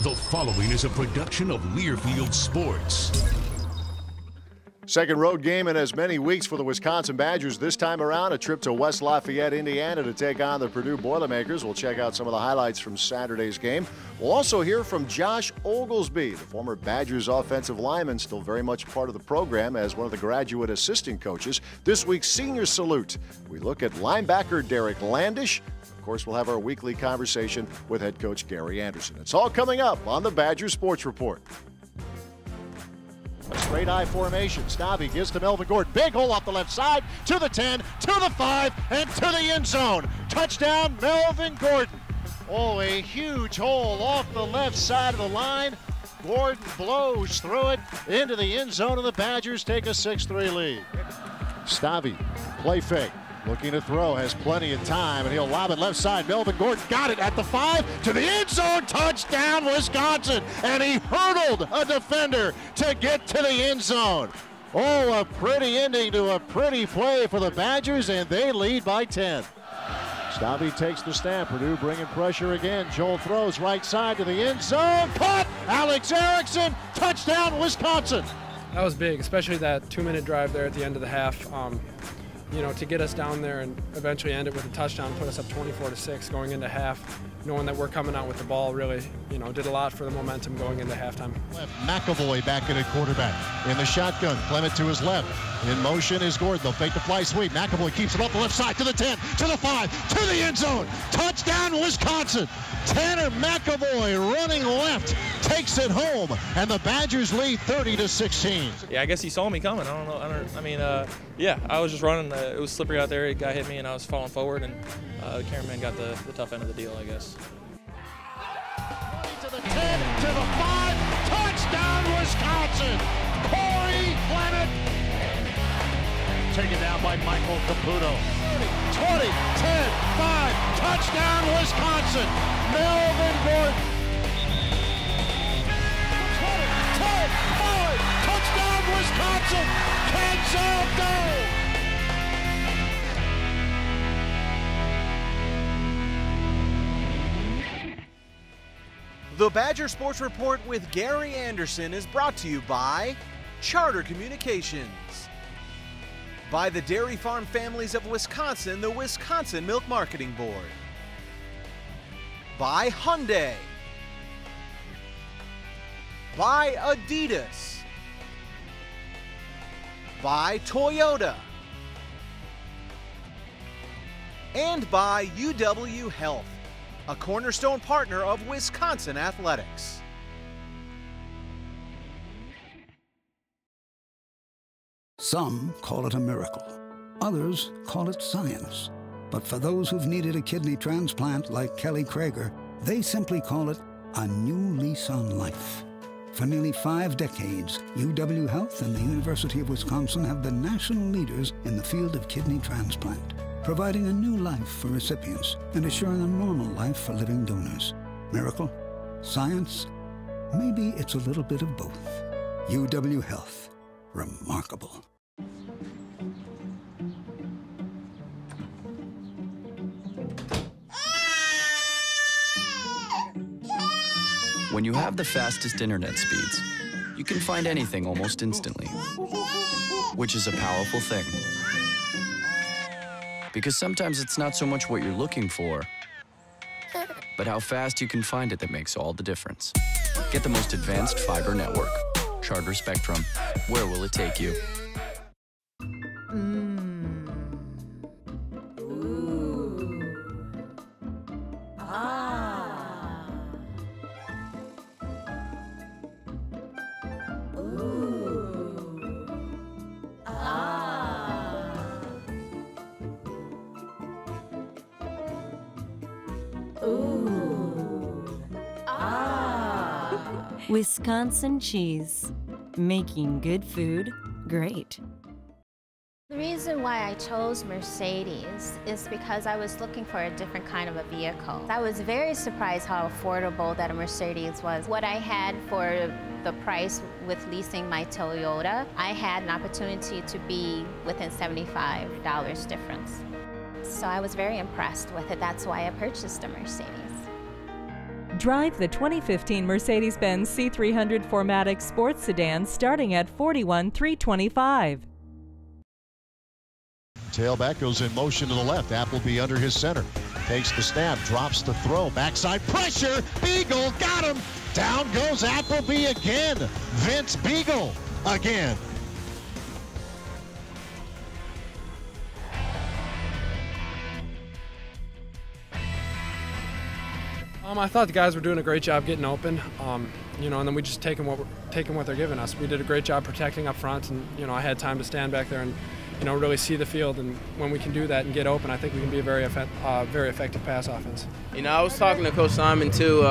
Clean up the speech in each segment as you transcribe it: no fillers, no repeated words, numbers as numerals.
The following is a production of Learfield Sports. Second road game in as many weeks for the Wisconsin Badgers. This time around, a trip to West Lafayette, Indiana to take on the Purdue Boilermakers. We'll check out some of the highlights from Saturday's game. We'll also hear from Josh Oglesby, the former Badgers offensive lineman, still very much part of the program as one of the graduate assistant coaches. This week's Senior Salute, we look at linebacker Derek Landisch. Of course, we'll have our weekly conversation with head coach Gary Andersen. It's all coming up on the Badger Sports Report. A straight I formation. STAVE gives to Melvin Gordon. Big hole off the left side, to the 10, to the 5, and to the end zone. Touchdown, Melvin Gordon. Oh, a huge hole off the left side of the line. Gordon blows through it into the end zone, and the Badgers take a 6-3 lead. STAVE, play fake. Looking to throw, has plenty of time, and he'll lob it left side. Melvin Gordon got it at the 5 to the end zone. Touchdown, Wisconsin. And he hurdled a defender to get to the end zone. Oh, a pretty ending to a pretty play for the Badgers, and they lead by 10. STAVE takes the snap. Purdue bringing pressure again. Joel throws right side to the end zone. Caught! Alex Erickson. Touchdown, Wisconsin. That was big, especially that 2-minute drive there at the end of the half. You know, to get us down there and eventually end it with a touchdown, put us up 24-6 going into half, knowing that we're coming out with the ball really, you know, did a lot for the momentum going into halftime. Left, McAvoy back at a quarterback. In the shotgun, Clement to his left. In motion is Gordon. They'll fake the fly sweep. McAvoy keeps it up the left side to the 10, to the 5, to the end zone. Touchdown, Wisconsin. Tanner McAvoy running left takes it home, and the Badgers lead 30-16. Yeah, I guess he saw me coming. I don't know. Yeah, I was just running. It was slippery out there. A guy hit me, and I was falling forward, and the cameraman got the tough end of the deal, I guess. To the 10, to the 5, touchdown, Wisconsin. Corey Clement. Taken down by Michael CAPUTO. 20, 10, 5, touchdown, Wisconsin. Melvin Gordon. 20, 10, 5, touchdown, Wisconsin. Canzel go. The Badger Sports Report with Gary Andersen is brought to you by Charter Communications, by the Dairy Farm Families of Wisconsin, the Wisconsin Milk Marketing Board, by Hyundai, by Adidas, by Toyota, and by UW Health, a cornerstone partner of Wisconsin athletics. Some call it a miracle. Others call it science. But for those who've needed a kidney transplant like Kelly Krager, they simply call it a new lease on life. For nearly 5 decades, UW Health and the University of Wisconsin have been national leaders in the field of kidney transplant, providing a new life for recipients and assuring a normal life for living donors. Miracle? Science? Maybe it's a little bit of both. UW Health. Remarkable. When you have the fastest internet speeds, you can find anything almost instantly, which is a powerful thing. Because sometimes it's not so much what you're looking for, but how fast you can find it that makes all the difference. Get the most advanced fiber network. Charter Spectrum. Where will it take you? Wisconsin cheese, making good food great. The reason why I chose Mercedes is because I was looking for a different kind of a vehicle. I was very surprised how affordable that a Mercedes was. What I had for the price with leasing my Toyota, I had an opportunity to be within $75 difference. So I was very impressed with it. That's why I purchased a Mercedes. Drive the 2015 Mercedes-Benz C300 4MATIC Sports Sedan starting at $41,325. Tailback goes in motion to the left. Appleby under his center. Takes the snap, drops the throw. Backside pressure. Biegel got him. Down goes Appleby again. Vince Biegel again. I thought the guys were doing a great job getting open, you know, and then we just taking what they're giving us. We did a great job protecting up front, and you know, I had time to stand back there and, you know, really see the field. And when we can do that and get open, I think we can be a very effective pass offense. You know, I was talking to Coach Simon too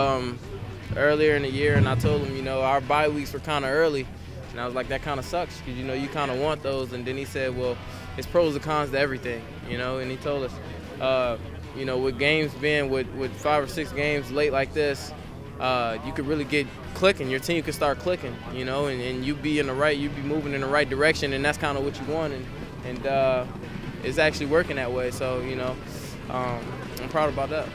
earlier in the year, and I told him, you know, our bye weeks were kind of early, and I was like, that kind of sucks because you know you kind of want those. And then he said, well, it's pros and cons to everything, you know, and he told us. You know, with games being with 5 or 6 games late like this, you could really get clicking. Your team could start clicking, you know, and you be moving in the right direction, and that's kind of what you want, and it's actually working that way. So, you know, I'm proud about that.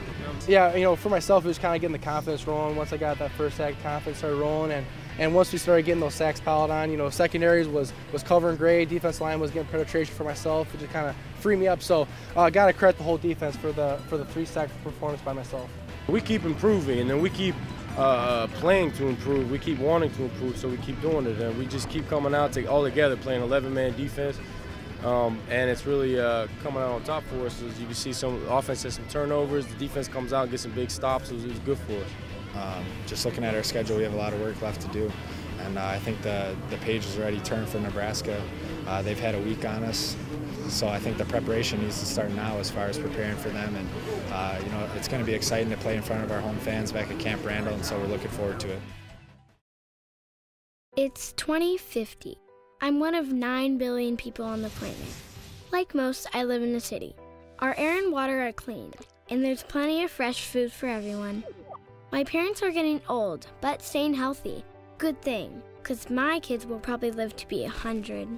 Yeah, you know, for myself, it was kind of getting the confidence rolling. Once I got that first sack, confidence started rolling, and once we started getting those sacks piled on, you know, secondaries was covering great. Defense line was getting penetration for myself. It just kind of freed me up. So I got to credit the whole defense for the 3-sack performance by myself. We keep improving, and we keep playing to improve. We keep wanting to improve, so we keep doing it, and we just keep coming out all together playing 11-man defense. And it's really coming out on top for us. As you can see, some offense has some turnovers. The defense comes out and gets some big stops. It was good for us. Just looking at our schedule, we have a lot of work left to do, and I think the page is already turned for Nebraska. They've had a week on us, so I think the preparation needs to start now as far as preparing for them. And you know, it's going to be exciting to play in front of our home fans back at Camp Randall, and so we're looking forward to it. It's 2050. I'm one of 9 billion people on the planet. Like most, I live in the city. Our air and water are clean, and there's plenty of fresh food for everyone. My parents are getting old, but staying healthy. Good thing, because my kids will probably live to be 100.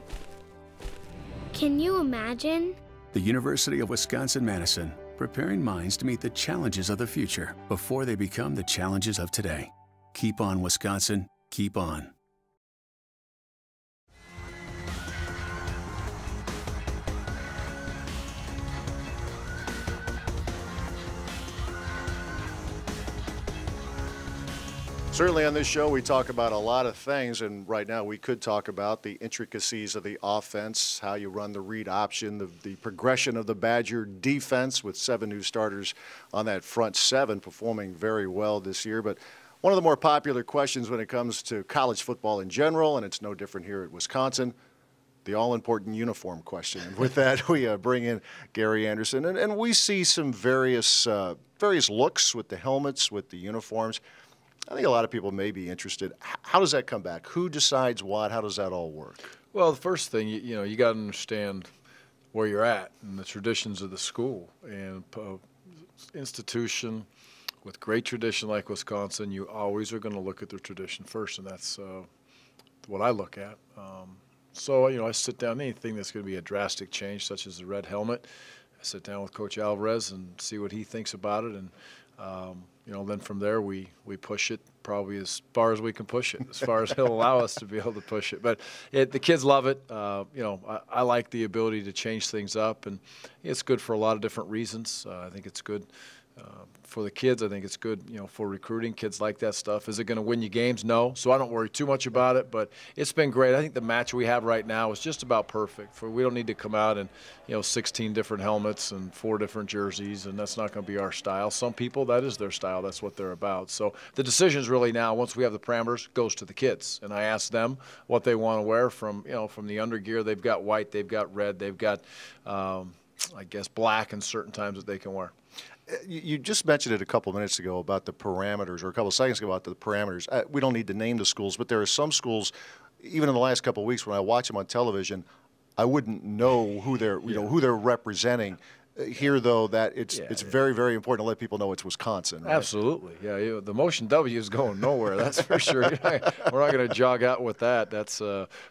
Can you imagine? The University of Wisconsin-Madison, preparing minds to meet the challenges of the future before they become the challenges of today. Keep on, Wisconsin. Keep on. Certainly on this show we talk about a lot of things, and right now we could talk about the intricacies of the offense, how you run the read option, the progression of the Badger defense with 7 new starters on that front 7 performing very well this year. But one of the more popular questions when it comes to college football in general, and it's no different here at Wisconsin, the all-important uniform question. And with that, we bring in Gary Andersen, and we see some various looks with the helmets, with the uniforms. I think a lot of people may be interested. How does that come back? Who decides what? How does that all work? Well, the first thing, you know, you got to understand where you're at and the traditions of the school. And institution with great tradition like Wisconsin, you always are going to look at their tradition first, and that's what I look at. So, you know, I sit down, anything that's going to be a drastic change, such as the red helmet, I sit down with Coach Alvarez and see what he thinks about it, and you know, then from there we push it probably as far as we can push it, as far as he'll allow us to be able to push it. But the kids love it. You know, I like the ability to change things up, and it's good for a lot of different reasons. I think it's good for the kids. I think it's good, you know, for recruiting. Kids like that stuff. Is it going to win you games? No. So I don't worry too much about it, but it's been great. I think the match we have right now is just about perfect. We don't need to come out and, you know, 16 different helmets and 4 different jerseys, and that's not going to be our style. Some people, that is their style. That's what they're about. So the decision's really now, once we have the parameters, goes to the kids. And I ask them what they want to wear from, you know, from the undergear. They've got white, they've got red, they've got, I guess, black in certain times that they can wear. You just mentioned it a couple minutes ago about the parameters, or a couple seconds ago about the parameters. We don't need to name the schools, but there are some schools, even in the last couple of weeks when I watch them on television, I wouldn't know who they're, who they're representing. here, though, that it's very, very important to let people know it's Wisconsin. Right? Absolutely, yeah. The motion W is going nowhere. That's for sure. We're not going to jog out with that. That's,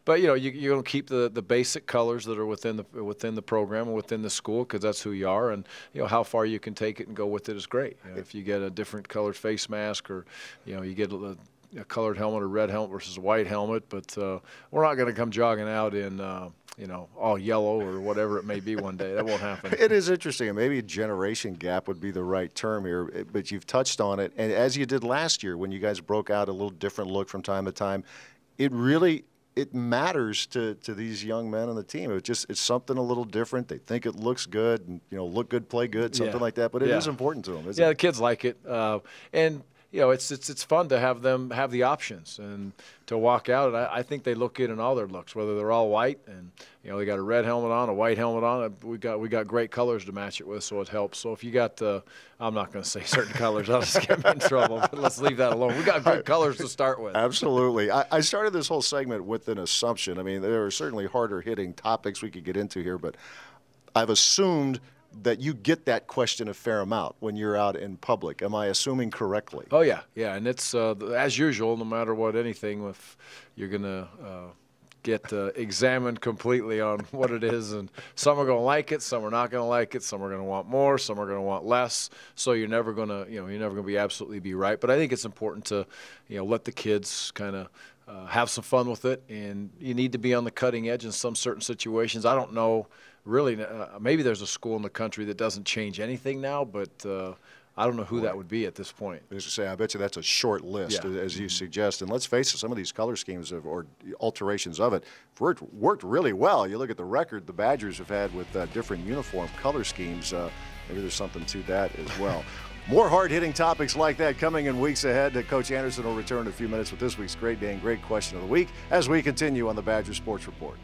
but you're going to keep the basic colors that are within the program and within the school, because that's who you are, and how far you can take it and go with it is great. If you get a different colored face mask, or you get a colored helmet or red helmet versus a white helmet, but we're not going to come jogging out in all yellow or whatever it may be one day. That won't happen. It is interesting, and maybe a generation gap would be the right term here, but you've touched on it. And as you did last year when you guys broke out a little different look from time to time, it matters to these young men on the team. It's something a little different. They think it looks good, and look good, play good, something like that. But it is important to them, isn't it? The kids like it, and it's fun to have them have the options and to walk out. And I think they look good in all their looks, whether they're all white and they got a red helmet on, a white helmet on. We got great colors to match it with, so it helps. So if you got, I'm not going to say certain colors, I'll just get me in trouble. But let's leave that alone. We got good colors to start with. Absolutely. I started this whole segment with an assumption. I mean, there are certainly harder hitting topics we could get into here, but I've assumed that you get that question a fair amount when you're out in public. Am I assuming correctly? Oh, yeah. And it's, as usual, no matter what anything, if you're going to get examined completely on what it is. And some are going to like it, some are not going to like it, some are going to want more, some are going to want less. So you're never going to, you're never going to be absolutely be right. But I think it's important to, let the kids kind of have some fun with it. And you need to be on the cutting edge in some certain situations. I don't know. Really, maybe there's a school in the country that doesn't change anything now, but I don't know who that would be at this point. As you say, I bet you that's a short list, as you suggest. And let's face it, some of these color schemes or alterations of it worked really well. You look at the record the Badgers have had with different uniform color schemes. Maybe there's something to that as well. More hard-hitting topics like that coming in weeks ahead. Coach Andersen will return in a few minutes with this week's Great Day and Great Question of the Week as we continue on the Badger Sports Report.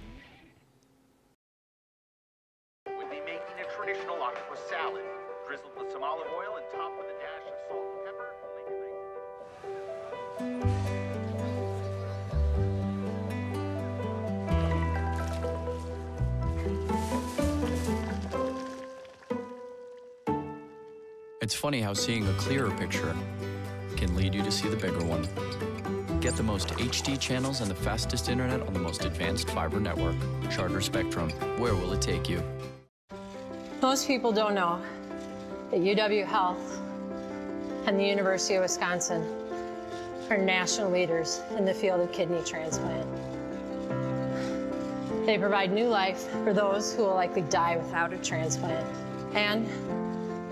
It's funny how seeing a clearer picture can lead you to see the bigger one. Get the most HD channels and the fastest internet on the most advanced fiber network, Charter Spectrum. Where will it take you? Most people don't know that UW Health and the University of Wisconsin are national leaders in the field of kidney transplant. They provide new life for those who will likely die without a transplant, and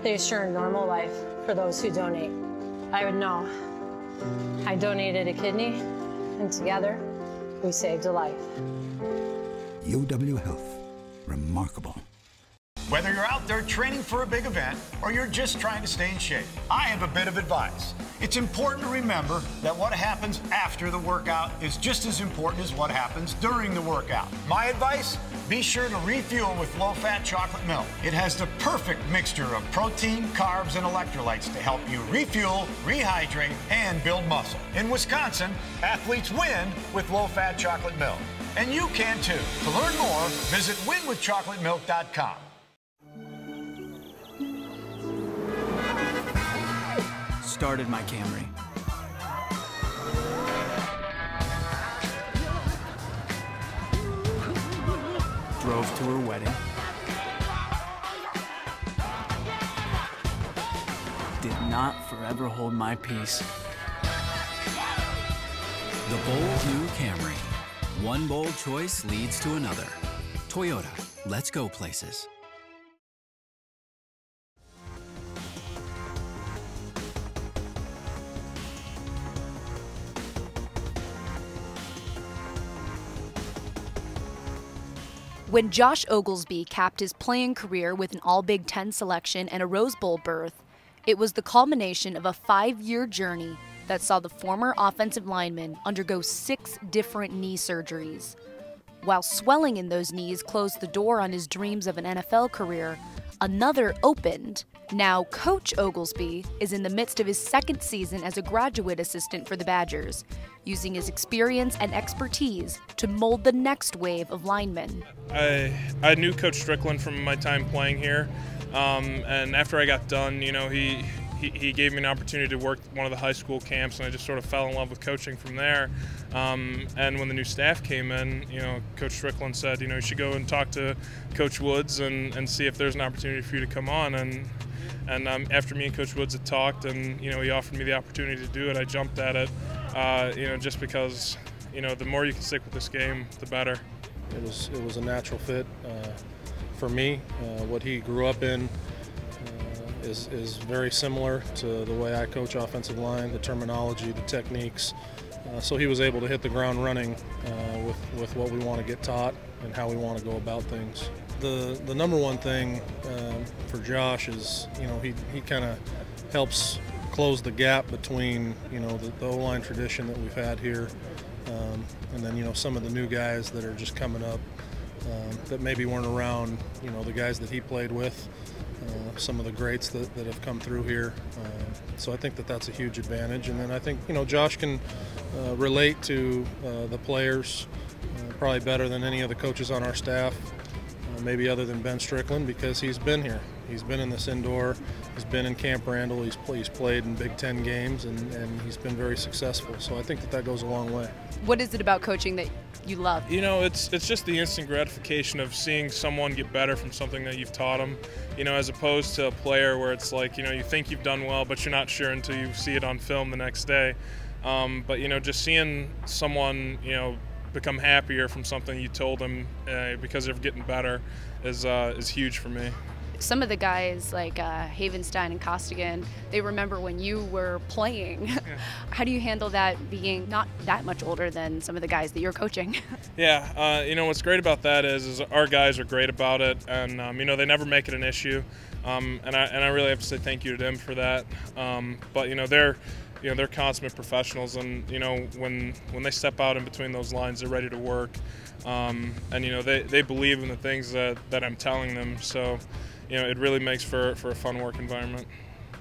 they assure a normal life for those who donate. I would know. I donated a kidney, and together, we saved a life. UW Health. Remarkable. Whether you're out there training for a big event or you're just trying to stay in shape, I have a bit of advice. It's important to remember that what happens after the workout is just as important as what happens during the workout. My advice? Be sure to refuel with low-fat chocolate milk. It has the perfect mixture of protein, carbs, and electrolytes to help you refuel, rehydrate, and build muscle. In Wisconsin, athletes win with low-fat chocolate milk. And you can too. To learn more, visit winwithchocolatemilk.com. Started my Camry. Drove to her wedding. Did not forever hold my peace. The bold new Camry. One bold choice leads to another. Toyota, let's go places. When Josh Oglesby capped his playing career with an All-Big Ten selection and a Rose Bowl berth, it was the culmination of a 5-year journey that saw the former offensive lineman undergo 6 different knee surgeries. While swelling in those knees closed the door on his dreams of an NFL career, another opened. Now, Coach Oglesby is in the midst of his 2nd season as a graduate assistant for the Badgers, using his experience and expertise to mold the next wave of linemen. I knew Coach Strickland from my time playing here. And after I got done, you know, he gave me an opportunity to work one of the high school camps, and I just sort of fell in love with coaching from there. And when the new staff came in, you know, Coach Strickland said, you know, you should go and talk to Coach Woods and see if there's an opportunity for you to come on. And after me and Coach Woods had talked, and you know, he offered me the opportunity to do it, I jumped at it. You know, just because, you know, the more you can stick with this game, the better. It was a natural fit for me. What he grew up in is very similar to the way I coach offensive line, the terminology, the techniques. So he was able to hit the ground running with what we want to get taught and how we want to go about things. The number one thing for Josh is, you know, he kind of helps close the gap between, you know, the O-line tradition that we've had here, and then, you know, some of the new guys that are just coming up that maybe weren't around, you know, the guys that he played with, some of the greats that have come through here. So I think that that's a huge advantage. And then I think, you know, Josh can relate to the players probably better than any of the coaches on our staff, maybe other than Ben Strickland, because he's been here. He's been in this indoor, he's been in Camp Randall, he's played in Big Ten games, and he's been very successful. So I think that goes a long way. What is it about coaching that you love? You know, it's just the instant gratification of seeing someone get better from something that you've taught them, you know, as opposed to a player where it's like, you know, you think you've done well, but you're not sure until you see it on film the next day. But, you know, just seeing someone, you know, become happier from something you told them because they're getting better is huge for me. Some of the guys like Havenstein and Costigan, they remember when you were playing. Yeah. How do you handle that being not that much older than some of the guys that you're coaching? Yeah, you know, what's great about that is our guys are great about it, and you know, they never make it an issue, and I really have to say thank you to them for that. But you know, they're consummate professionals, and you know, when they step out in between those lines, they're ready to work, and you know, they believe in the things that I'm telling them. So, you know, it really makes for a fun work environment.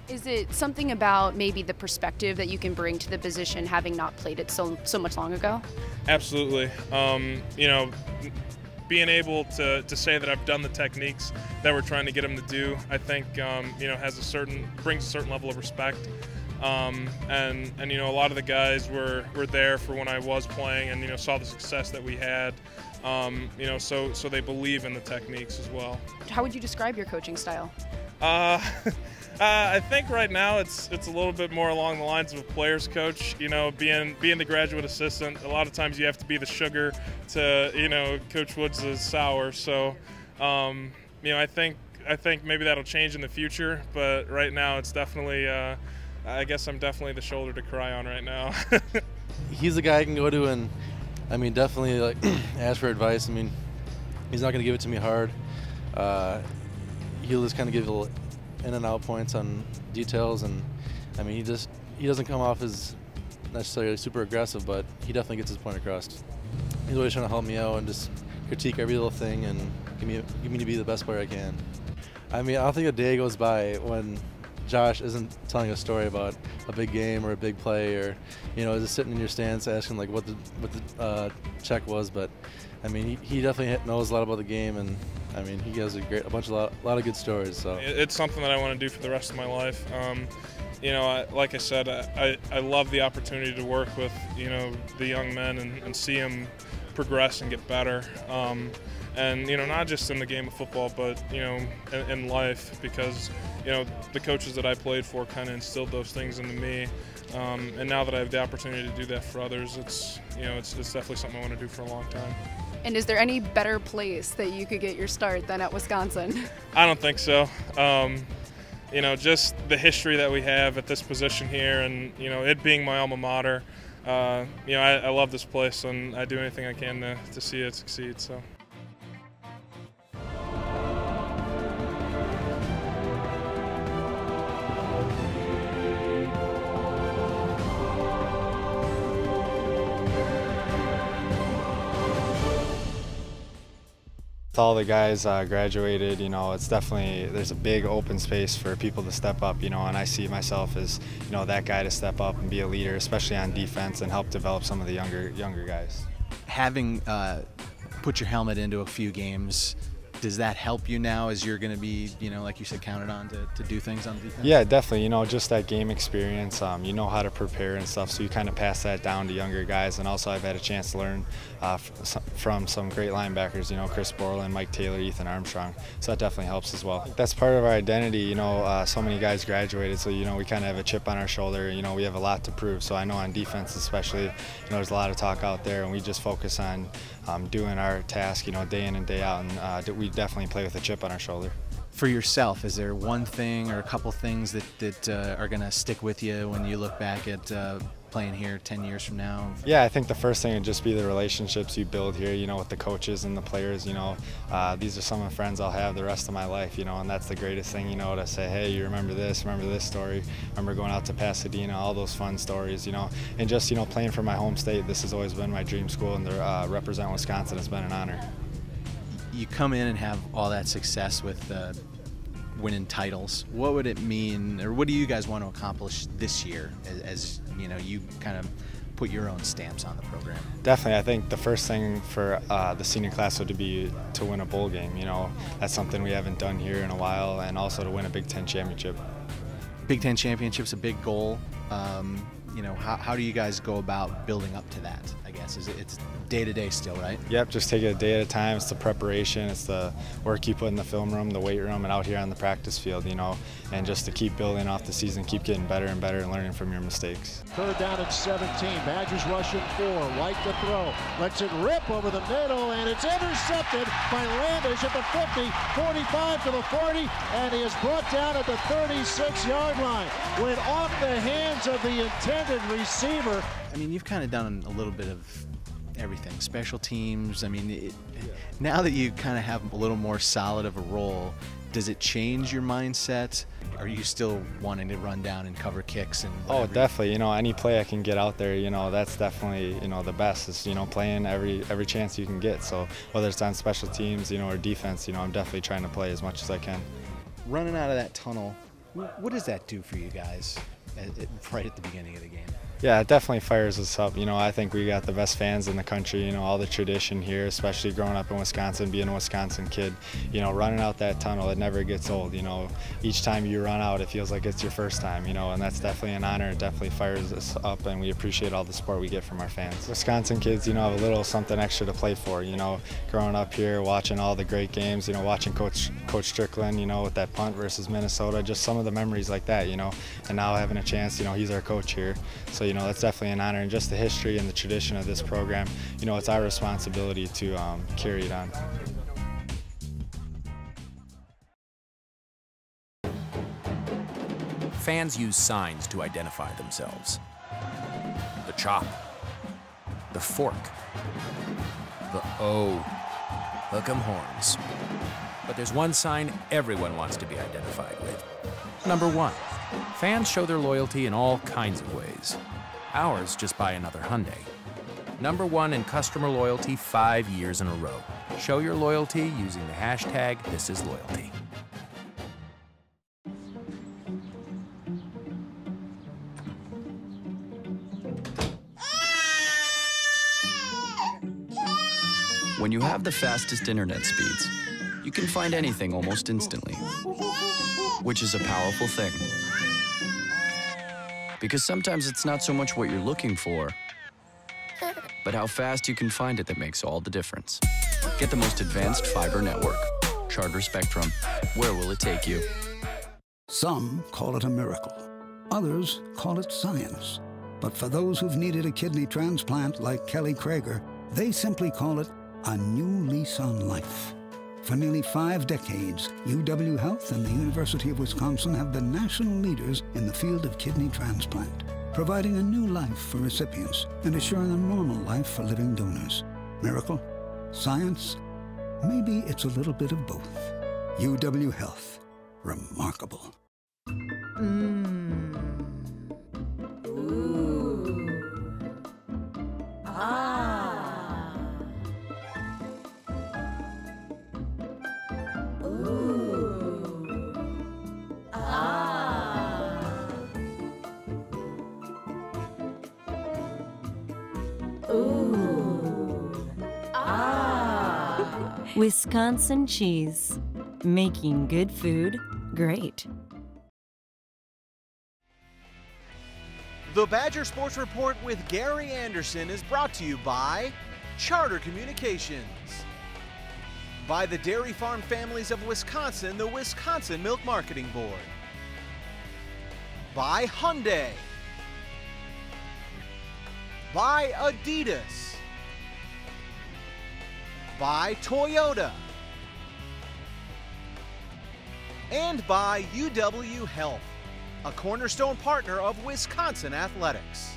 Is it something about maybe the perspective that you can bring to the position, having not played it so much long ago? Absolutely. You know, being able to say that I've done the techniques that we're trying to get them to do, I think, you know, brings a certain level of respect. And you know, a lot of the guys were there for when I was playing, and you know, saw the success that we had. You know, so they believe in the techniques as well. How would you describe your coaching style? I think right now it's a little bit more along the lines of a player's coach. You know, being the graduate assistant, a lot of times you have to be the sugar to, you know, Coach Woods' sour. So, you know, I think maybe that'll change in the future, but right now it's definitely. I guess I'm definitely the shoulder to cry on right now. He's the guy I can go to, and I mean, definitely like ask for advice. I mean, he's not going to give it to me hard. He'll just kind of give little in and out points on details, and I mean, he doesn't come off as necessarily super aggressive, but he definitely gets his point across. He's always trying to help me out and just critique every little thing and give me to be the best player I can. I mean, I don't think a day goes by when Josh isn't telling a story about a big game or a big play, or you know, just sitting in your stands asking like what the check was. But I mean, he definitely knows a lot about the game, and I mean, he has a lot of good stories. So it's something that I want to do for the rest of my life. You know, like I said, I love the opportunity to work with, you know, the young men and see them progress and get better. And you know, not just in the game of football, but you know, in life, because you know, the coaches that I played for kind of instilled those things into me, and now that I have the opportunity to do that for others, it's definitely something I want to do for a long time. And is there any better place that you could get your start than at Wisconsin? I don't think so. You know, just the history that we have at this position here, and you know, it being my alma mater. You know, I love this place, and I do anything I can to see it succeed. So. With all the guys graduated, you know, it's definitely, there's a big open space for people to step up, you know, and I see myself as, you know, that guy to step up and be a leader, especially on defense, and help develop some of the younger guys. Having put your helmet into a few games, Does that help you now as you're going to be, like you said, counted on to do things on defense? Yeah, definitely. Just that game experience, you know how to prepare and stuff, so you kind of pass that down to younger guys. And also I've had a chance to learn from some great linebackers, Chris Borland, Mike Taylor, Ethan Armstrong. So that definitely helps as well. That's part of our identity. So many guys graduated, so we kind of have a chip on our shoulder. We have a lot to prove. So I know on defense especially, there's a lot of talk out there, and we just focus on doing our task, day in and day out, and we definitely play with a chip on our shoulder. For yourself, is there one thing or a couple things that are going to stick with you when you look back at playing here 10 years from now? Yeah, I think the first thing would just be the relationships you build here, with the coaches and the players. These are some of the friends I'll have the rest of my life, and that's the greatest thing, to say, hey, you remember this story, remember going out to Pasadena, all those fun stories, and just, playing for my home state. This has always been my dream school, and to represent Wisconsin has been an honor. You come in and have all that success with winning titles. What would it mean, or what do you guys want to accomplish this year as you kind of put your own stamps on the program? Definitely. I think the first thing for the senior class would be to win a bowl game. That's something we haven't done here in a while, and also to win a Big Ten championship. Big Ten championship's a big goal. How do you guys go about building up to that, I guess? It's day-to-day still, right? Yep, just take it a day at a time. It's the preparation, it's the work you put in the film room, the weight room, and out here on the practice field, and just to keep building off the season, keep getting better and better and learning from your mistakes. 3rd down and 17. Badgers rushing 4. White to throw. Lets it rip over the middle, and it's intercepted by Landisch at the 50, 45 to the 40, and he is brought down at the 36-yard line. Went off the hands of the intended receiver. I mean, you've kind of done a little bit of everything. Special teams. I mean, now that you kind of have a little more solid of a role, does it change your mindset? Are you still wanting to run down and cover kicks and whatever? Oh, definitely. Any play I can get out there, that's definitely, the best is, playing every chance you can get. So whether it's on special teams, or defense, I'm definitely trying to play as much as I can. Running out of that tunnel, what does that do for you guys right at the beginning of the game? Yeah, it definitely fires us up. I think we got the best fans in the country, all the tradition here, especially growing up in Wisconsin, being a Wisconsin kid. Running out that tunnel, it never gets old. Each time you run out, it feels like it's your first time, and that's definitely an honor. It definitely fires us up, and we appreciate all the support we get from our fans. Wisconsin kids, have a little something extra to play for, growing up here, watching all the great games, watching Coach Strickland, with that punt versus Minnesota, just some of the memories like that, and now having a chance, he's our coach here. So, that's definitely an honor, and just the history and the tradition of this program, it's our responsibility to carry it on. Fans use signs to identify themselves. The chop, the fork, the O, hook 'em horns. But there's one sign everyone wants to be identified with. Number 1, fans show their loyalty in all kinds of ways. Ours just buy another Hyundai. Number 1 in customer loyalty 5 years in a row. Show your loyalty using the hashtag #ThisIsLoyalty. When you have the fastest internet speeds, you can find anything almost instantly, which is a powerful thing. Because sometimes it's not so much what you're looking for, but how fast you can find it that makes all the difference. Get the most advanced fiber network. Charter Spectrum. Where will it take you? Some call it a miracle. Others call it science. But for those who've needed a kidney transplant like Kelly Krager, they simply call it a new lease on life. For nearly 5 decades, UW Health and the University of Wisconsin have been national leaders in the field of kidney transplant, providing a new life for recipients and assuring a normal life for living donors. Miracle? Science? Maybe it's a little bit of both. UW Health. Remarkable. Wisconsin cheese, making good food great. The Badger Sports Report with Gary Andersen is brought to you by Charter Communications, by the Dairy Farm Families of Wisconsin, the Wisconsin Milk Marketing Board, by Hyundai, by Adidas, by Toyota, and by UW Health, a cornerstone partner of Wisconsin athletics.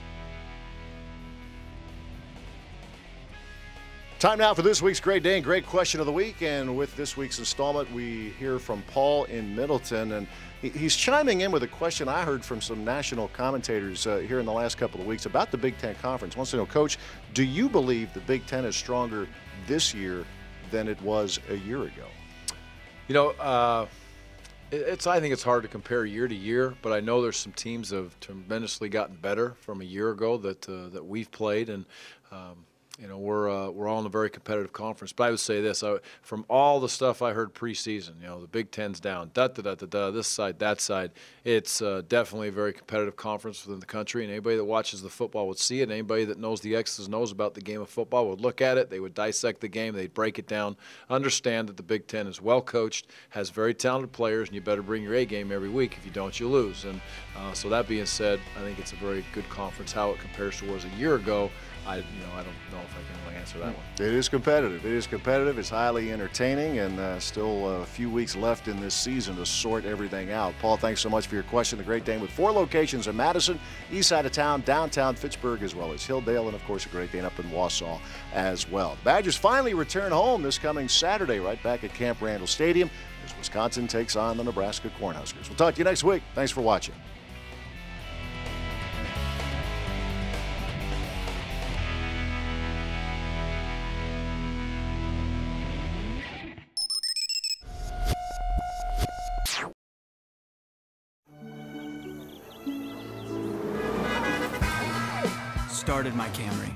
Time now for this week's Great Day and Great Question of the Week. And with this week's installment, we hear from Paul in Middleton. And he's chiming in with a question I heard from some national commentators here in the last couple of weeks about the Big Ten Conference. Wants to know, Coach, do you believe the Big Ten is stronger this year than it was a year ago? You know, I think it's hard to compare year to year, but I know there's some teams that have tremendously gotten better from a year ago that we've played, and you know, we're all in a very competitive conference. But I would say this: from all the stuff I heard preseason, you know, the Big Ten's down, this side, that side. It's definitely a very competitive conference within the country, and anybody that watches the football would see it. Anybody that knows the X's and O's about the game of football would look at it. They would dissect the game. They'd break it down, understand that the Big Ten is well coached, has very talented players, and you better bring your A game every week. If you don't, you lose. And so that being said, I think it's a very good conference. How it compares to what was a year ago, I don't know if I can really answer that one. It is competitive. It is competitive. It's highly entertaining, and still a few weeks left in this season to sort everything out. Paul, thanks so much for your question. The Great Dane with 4 locations in Madison, east side of town, downtown Fitchburg, as well as Hilldale, and of course a Great Dane up in Wausau as well. The Badgers finally return home this coming Saturday, right back at Camp Randall Stadium, as Wisconsin takes on the Nebraska Cornhuskers. We'll talk to you next week. Thanks for watching. Started my Camry.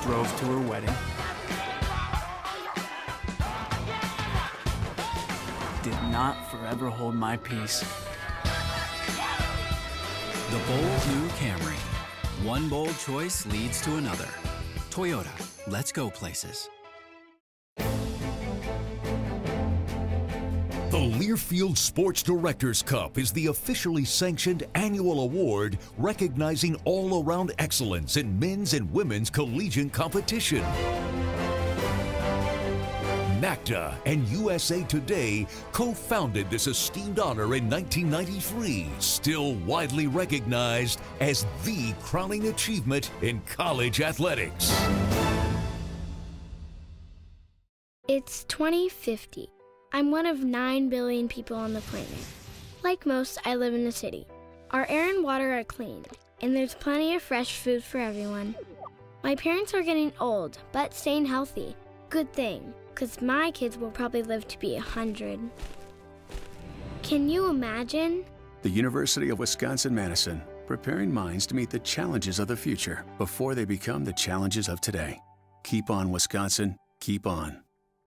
Drove to her wedding. Did not forever hold my peace. The bold new Camry. One bold choice leads to another. Toyota, let's go places. The Learfield Sports Directors Cup is the officially sanctioned annual award recognizing all-around excellence in men's and women's collegiate competition. NACDA and USA Today co-founded this esteemed honor in 1993, still widely recognized as the crowning achievement in college athletics. It's 2050. I'm one of 9 billion people on the planet. Like most, I live in the city. Our air and water are clean, and there's plenty of fresh food for everyone. My parents are getting old, but staying healthy. Good thing, because my kids will probably live to be 100. Can you imagine? The University of Wisconsin-Madison, preparing minds to meet the challenges of the future before they become the challenges of today. Keep on, Wisconsin. Keep on.